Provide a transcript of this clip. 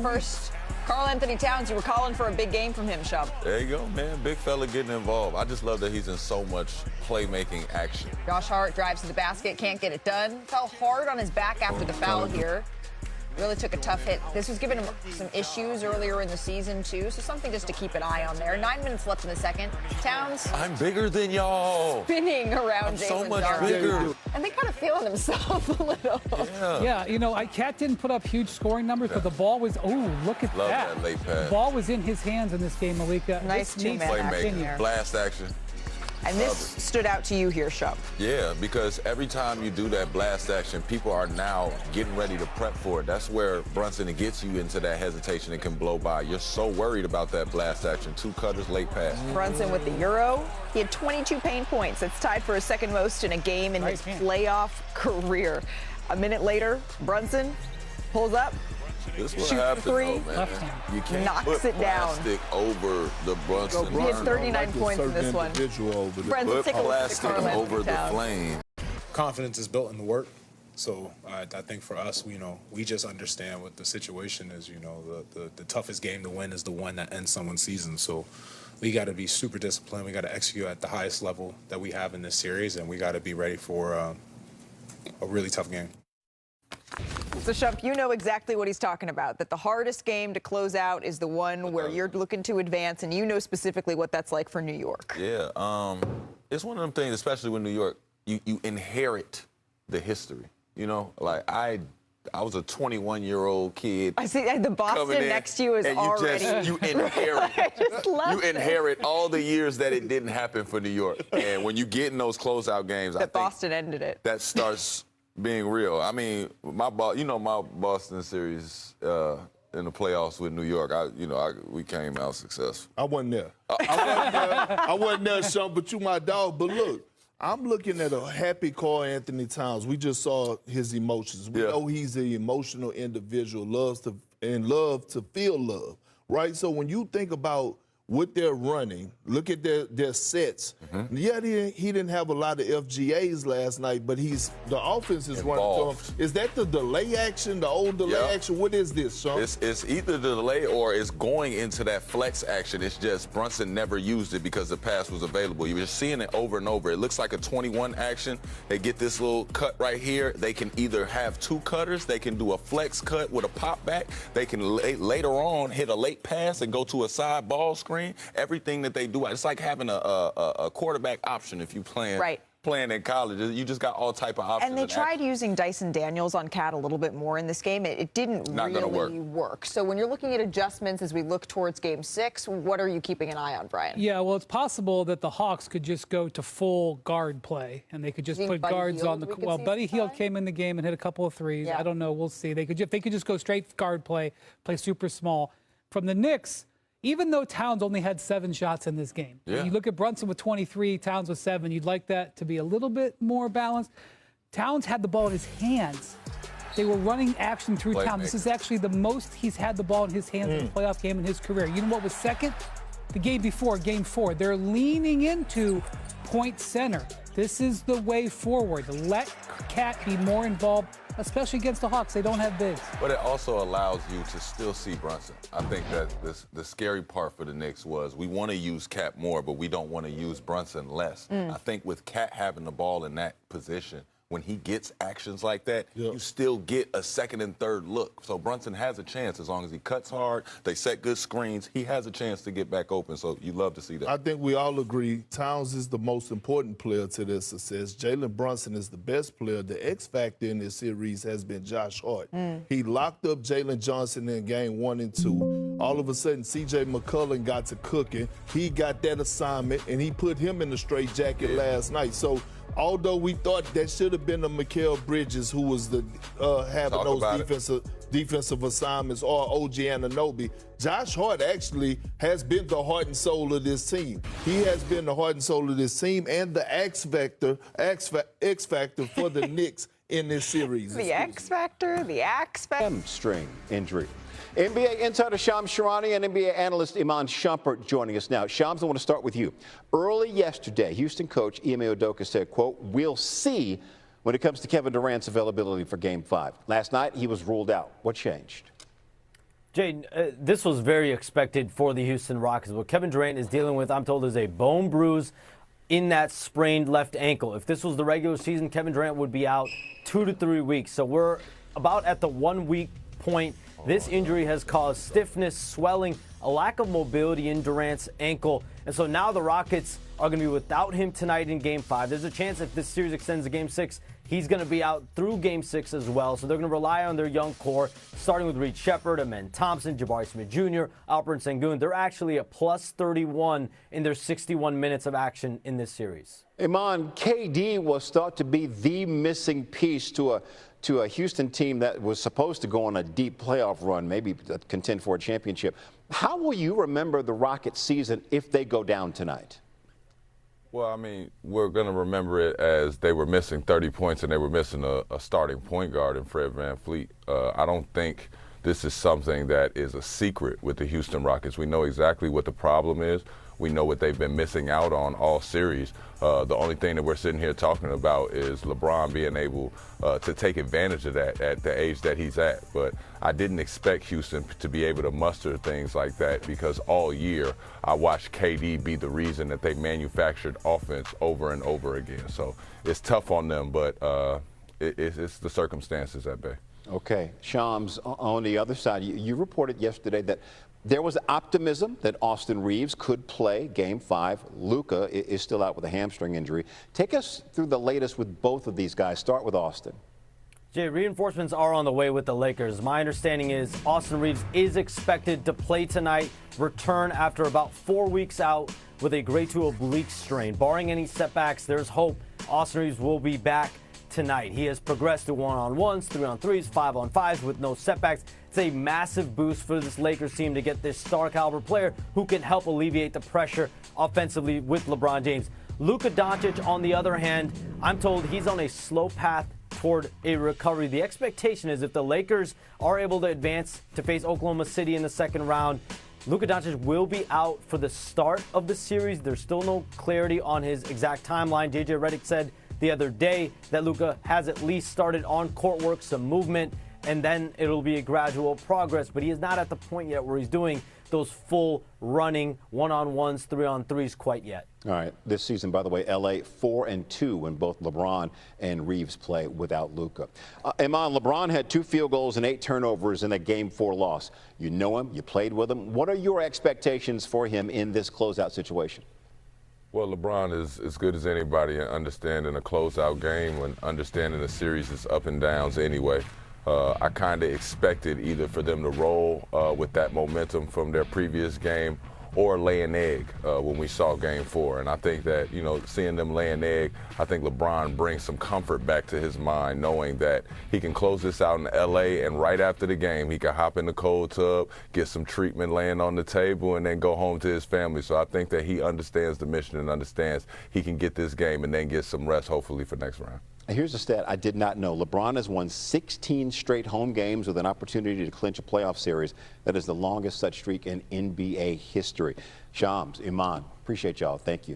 first. Karl Anthony Towns, you were calling for a big game from him, Shub. There you go, man. Big fella getting involved. I just love that he's in so much playmaking action. Josh Hart drives to the basket, can't get it done. Fell hard on his back after the foul here. Really took a tough hit. This was giving him some issues earlier in the season, too, so something just to keep an eye on there. 9 minutes left in the second. Towns. I'm bigger than y'all. Spinning around I'm so Jalen much Darvin. bigger. And they kind of feeling themselves a little. Yeah, you know, Cat didn't put up huge scoring numbers, but the ball was, look at Love that. that late pass. The ball was in his hands in this game, Malika. Nice two-man action here. Blast action. And this stood out to you here, Shub. Yeah, because every time you do that blast action, people are now getting ready to prep for it. That's where Brunson gets you into that hesitation and can blow by. You're so worried about that blast action. 2 cutters, late pass. Brunson with the Euro. He had 22 paint points. That's tied for his second most in a game in his playoff career. A minute later, Brunson pulls up. This what shoots happens, three, though, man. You can't knocks put it down. plastic over the Brunson. He had 39 points in this one. Put plastic over the flame. Confidence is built in the work. So I think for us, we just understand what the situation is. The toughest game to win is the one that ends someone's season. So we got to be super disciplined. We got to execute at the highest level that we have in this series, and we got to be ready for a really tough game. So, Shump, you know exactly what he's talking about, that the hardest game to close out is the one where you're looking to advance, and you know specifically what that's like for New York. Yeah, it's one of them things, especially with New York, you inherit the history. Like I was a 21-year-old kid. I see the Boston next to you is already. You inherit. You inherit all the years that it didn't happen for New York. And when you get in those closeout games, I think Boston ended it. That starts being real. I mean, my Boston series in the playoffs with New York. We came out successful. I wasn't there. I wasn't there, Sean, but you my dog. But look, I'm looking at a happy Karl Anthony Towns. We just saw his emotions. We know he's an emotional individual, loves to feel love, right? So when you think about what they're running, look at their sets. Yeah, he didn't have a lot of FGAs last night, but the offense is running through him. Is that the delay action, the old delay action? What is this, Sean? It's either the delay or it's going into that flex action. It's just Brunson never used it because the pass was available. You were just seeing it over and over. It looks like a 21 action. They get this little cut right here. They can either have 2 cutters. They can do a flex cut with a pop back. They can later on hit a late pass and go to a side ball screen. Everything that they do, it's like having a quarterback option if you playing in college. You just got all type of options. And they tried using Dyson Daniels on Cat a little bit more in this game. It didn't really work. So when you're looking at adjustments as we look towards Game 6, what are you keeping an eye on, Brian? Yeah, well, it's possible that the Hawks could just go to full guard play, and they could just put guards on the. Well, Buddy Hield came in the game and hit a couple of threes. I don't know. We'll see. If they could just go straight guard play super small. From the Knicks, even though Towns only had 7 shots in this game, you look at Brunson with 23, Towns with 7, you'd like that to be a little bit more balanced. Towns had the ball in his hands. They were running action through Towns. This is actually the most he's had the ball in his hands in a playoff game in his career. You know what was second? The game before, Game 4. They're leaning into point center. This is the way forward. Let Cat be more involved, especially against the Hawks. They don't have bigs. But it also allows you to still see Brunson. I think that the scary part for the Knicks was we want to use Cat more, but we don't want to use Brunson less. I think with Cat having the ball in that position, when he gets actions like that, you still get a second and third look. So Brunson has a chance as long as he cuts hard, they set good screens, he has a chance to get back open. So you love to see that. I think we all agree Towns is the most important player to their success. Jalen Brunson is the best player. The X factor in this series has been Josh Hart. He locked up Jalen Johnson in Game 1 and 2. All of a sudden, C.J. McCollum got to cooking. He got that assignment, and he put him in the straitjacket last night. So although we thought that should have been a Mikal Bridges who was having those defensive assignments, or OG Anunoby, Josh Hart actually has been the heart and soul of this team. He has been the heart and soul of this team and the X factor for the Knicks in this series. The X factor, the X factor. Hamstring injury. NBA insider Shams Charania and NBA analyst Iman Shumpert joining us now. Shams, I want to start with you. Early yesterday, Houston coach Ime Udoka said, quote, "We'll see when it comes to Kevin Durant's availability for Game 5. Last night, he was ruled out. What changed? Jay, this was very expected for the Houston Rockets. What Kevin Durant is dealing with, I'm told, is a bone bruise in that sprained left ankle. If this was the regular season, Kevin Durant would be out 2 to 3 weeks. So we're about at the 1 week point. This injury has caused stiffness, swelling, a lack of mobility in Durant's ankle. And so now the Rockets are going to be without him tonight in Game 5. There's a chance if this series extends to Game 6, he's going to be out through Game 6 as well. So they're going to rely on their young core, starting with Reed Shepard, Amen Thompson, Jabari Smith Jr., Alperen Sengun. They're actually a plus 31 in their 61 minutes of action in this series. Iman, KD was thought to be the missing piece to a Houston team that was supposed to go on a deep playoff run, maybe contend for a championship. How will you remember the Rockets season if they go down tonight? Well, I mean, we're going to remember it as they were missing 30 points and they were missing a starting point guard in Fred VanVleet. I don't think this is something that is a secret with the Houston Rockets. We know exactly what the problem is. We know what they've been missing out on all series. The only thing that we're sitting here talking about is LeBron being able to take advantage of that at the age that he's at. But I didn't expect Houston to be able to muster things like that because all year I watched KD be the reason that they manufactured offense over and over again. So it's tough on them, but it's the circumstances at bay. Okay. Shams, on the other side, you reported yesterday that there was optimism that Austin Reeves could play Game 5. Luka is still out with a hamstring injury. Take us through the latest with both of these guys. Start with Austin. Jay, reinforcements are on the way with the Lakers. My understanding is Austin Reeves is expected to play tonight, return after about 4 weeks out with a grade 2 oblique strain. Barring any setbacks, there's hope Austin Reeves will be back tonight. He has progressed to 1-on-1s, 3-on-3s, 5-on-5s with no setbacks. It's a massive boost for this Lakers team to get this star caliber player who can help alleviate the pressure offensively with LeBron James. Luka Doncic, on the other hand, I'm told he's on a slow path toward a recovery. The expectation is if the Lakers are able to advance to face Oklahoma City in the second round, Luka Doncic will be out for the start of the series. There's still no clarity on his exact timeline. JJ Redick said the other day that Luka has at least started on court work, some movement, and then it'll be a gradual progress. But he is not at the point yet where he's doing those full running 1-on-1s, 3-on-3s quite yet. All right. This season, by the way, LA 4-2 when both LeBron and Reeves play without Luka. Iman, LeBron had 2 field goals and 8 turnovers in that Game 4 loss. You know him. You played with him. What are your expectations for him in this closeout situation? Well, LeBron is as good as anybody in understanding a closeout game and understanding the series is up and downs anyway. I kind of expected either for them to roll with that momentum from their previous game or lay an egg when we saw Game 4. And I think that, you know, seeing them lay an egg, I think LeBron brings some comfort back to his mind knowing that he can close this out in L.A. and right after the game he can hop in the cold tub, get some treatment laying on the table, and then go home to his family. So I think that he understands the mission and understands he can get this game and then get some rest hopefully for next round. Here's a stat I did not know. LeBron has won 16 straight home games with an opportunity to clinch a playoff series. That is the longest such streak in NBA history. Shams, Iman, appreciate y'all. Thank you.